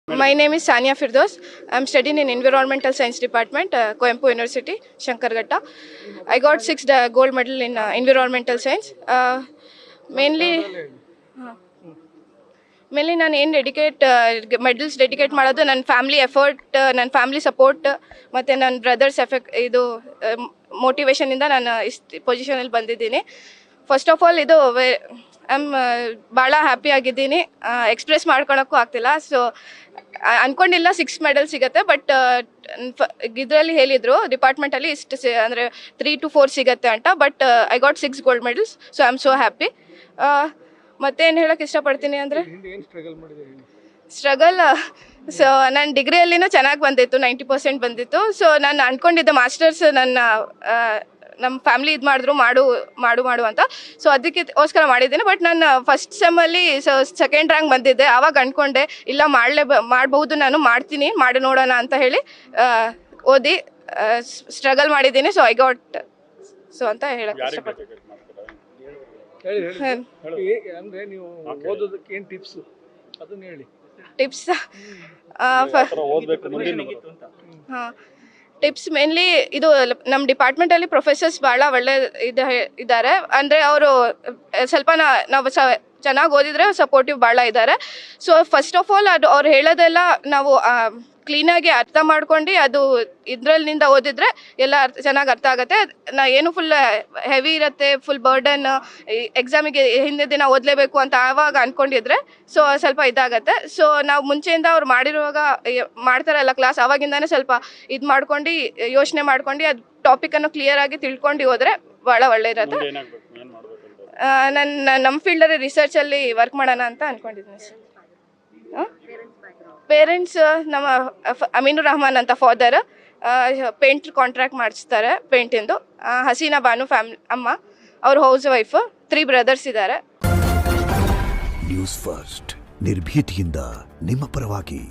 My name is Sania Firdaus. I'm studying in Environmental Science Department, Coimbatore University, Shankarghatta. I got 6 gold medal in Environmental Science. Mainly, mainly ನಾನು ಏನು medals dedicate ಮಾಡೋದು ನನ್ನ family effort, ನನ್ನ family support ಮತ್ತು ನನ್ನ brothers ಇದು ಮೋಟಿವೇಶನಿಂದ ನಾನು ಇಷ್ಟು ಪೊಸಿಷನಲ್ಲಿ ಬಂದಿದ್ದೀನಿ. ಫಸ್ಟ್ ಆಫ್ ಆಲ್ ಇದು ಭಾಳ ಹ್ಯಾಪಿ ಆಗಿದ್ದೀನಿ. ಎಕ್ಸ್ಪ್ರೆಸ್ ಮಾಡ್ಕೊಳಕ್ಕೂ ಆಗ್ತಿಲ್ಲ. ಸೊ ಅಂದ್ಕೊಂಡಿಲ್ಲ 6 ಮೆಡಲ್ ಸಿಗುತ್ತೆ, ಬಟ್ ಇದರಲ್ಲಿ ಹೇಳಿದರು ಡಿಪಾರ್ಟ್ಮೆಂಟಲ್ಲಿ ಇಷ್ಟು ಅಂದರೆ 3 to 4 ಸಿಗುತ್ತೆ ಅಂತ. But I got 6 gold medals. So I am so happy. ಮತ್ತೇನು ಹೇಳೋಕ್ಕೆ ಇಷ್ಟಪಡ್ತೀನಿ ಅಂದರೆ ಸ್ಟ್ರಗಲ್. ಸೊ ನನ್ನ ಡಿಗ್ರಿಯಲ್ಲಿನೂ ಚೆನ್ನಾಗಿ ಬಂದಿತ್ತು, 90% ಬಂದಿತ್ತು. ಸೊ ನಾನು ಅಂದ್ಕೊಂಡಿದ್ದೆ ಮಾಸ್ಟರ್ಸ್ ನಮ್ಮ ಫ್ಯಾಮಿಲಿ ಇದು ಮಾಡಿದ್ರು ಮಾಡು ಅಂತ. ಸೊ ಅದಕ್ಕೋಸ್ಕರ ಮಾಡಿದ್ದೀನಿ. ಬಟ್ ನಾನು ಫಸ್ಟ್ ಸೆಮ್ಮಲ್ಲಿ ಸೆಕೆಂಡ್ ರ್ಯಾಂಕ್ ಬಂದಿದ್ದೆ. ಆವಾಗ ಅಂದ್ಕೊಂಡೆ ಇಲ್ಲ ಮಾಡ್ಬೋದು, ನಾನು ಮಾಡಿ ನೋಡೋಣ ಅಂತ ಹೇಳಿ ಓದಿ ಸ್ಟ್ರಗಲ್ ಮಾಡಿದ್ದೀನಿ. ಸೊ ಐ ಗಾಟ್ ಸೊ ಅಂತ ಹೇಳಕ್ಕೆ ಇಷ್ಟಪಡ್ತೀನಿ. ಟಿಪ್ಸ್ ಟಿಪ್ಸ್ ಮೇನ್ಲಿ ಇದು ನಮ್ಮ ಡಿಪಾರ್ಟ್ಮೆಂಟಲ್ಲಿ ಪ್ರೊಫೆಸರ್ಸ್ ಭಾಳ ಒಳ್ಳೆ ಇದ್ದಾರೆ. ಅಂದರೆ ಅವರು ಸ್ವಲ್ಪ ನಾವು ಚೆನ್ನಾಗಿ ಓದಿದರೆ ಸಪೋರ್ಟಿವ್ ಭಾಳ ಇದ್ದಾರೆ. ಸೊ ಫಸ್ಟ್ ಆಫ್ ಆಲ್ ಅದು ಅವ್ರು ಹೇಳೋದೆಲ್ಲ ನಾವು ಕ್ಲೀನಾಗಿ ಅರ್ಥ ಮಾಡ್ಕೊಂಡು ಅದು ಇದರಲ್ಲಿಂದ ಓದಿದ್ರೆ ಎಲ್ಲ ಚೆನ್ನಾಗಿ ಅರ್ಥ ಆಗುತ್ತೆ. ಏನು ಫುಲ್ ಹೆವಿ ಇರುತ್ತೆ, ಫುಲ್ ಬರ್ಡನ್, ಎಕ್ಸಾಮಿಗೆ ಹಿಂದೆ ದಿನ ಓದಲೇಬೇಕು ಅಂತ ಆವಾಗ ಅಂದ್ಕೊಂಡಿದ್ರೆ ಸೊ ಸ್ವಲ್ಪ ಇದಾಗತ್ತೆ. ಸೊ ನಾವು ಮುಂಚೆಯಿಂದ ಅವ್ರು ಮಾಡ್ತಾರಲ್ಲ ಕ್ಲಾಸ್, ಆವಾಗಿಂದಾನೇ ಸ್ವಲ್ಪ ಇದು ಮಾಡ್ಕೊಂಡು ಯೋಚನೆ ಮಾಡ್ಕೊಂಡು ಅದು ಟಾಪಿಕನ್ನು ಕ್ಲಿಯರಾಗಿ ತಿಳ್ಕೊಂಡು ಹೋದರೆ ಭಾಳ ಒಳ್ಳೆ ಇರುತ್ತೆ. ನಮ್ಮ ಫೀಲ್ಡಲ್ಲಿ ರಿಸರ್ಚಲ್ಲಿ ವರ್ಕ್ ಮಾಡೋಣ ಅಂತ ಅಂದ್ಕೊಂಡಿದ್ದೀನಿ ಸರ್. ಪೇರೆಂಟ್ಸ್ ನಮ್ಮ ಅಮೀನುರ್ ರಹಮಾನ್ ಅಂತ ಫಾದರ್ ಪೇಂಟ್ ಕಾಂಟ್ರಾಕ್ಟ್ ಮಾಡಿಸ್ತಾರೆ ಪೇಂಟಿಂದು. ಹಸೀನಾ ಬಾನು ಅಮ್ಮ, ಅವ್ರ ಹೌಸ್ ವೈಫ್. 3 ಬ್ರದರ್ಸ್ ಇದ್ದಾರೆ. ನ್ಯೂಸ್ ಫಸ್ಟ್ ನಿರ್ಭೀತಿಯಿಂದ ನಿಮ್ಮ ಪರವಾಗಿ.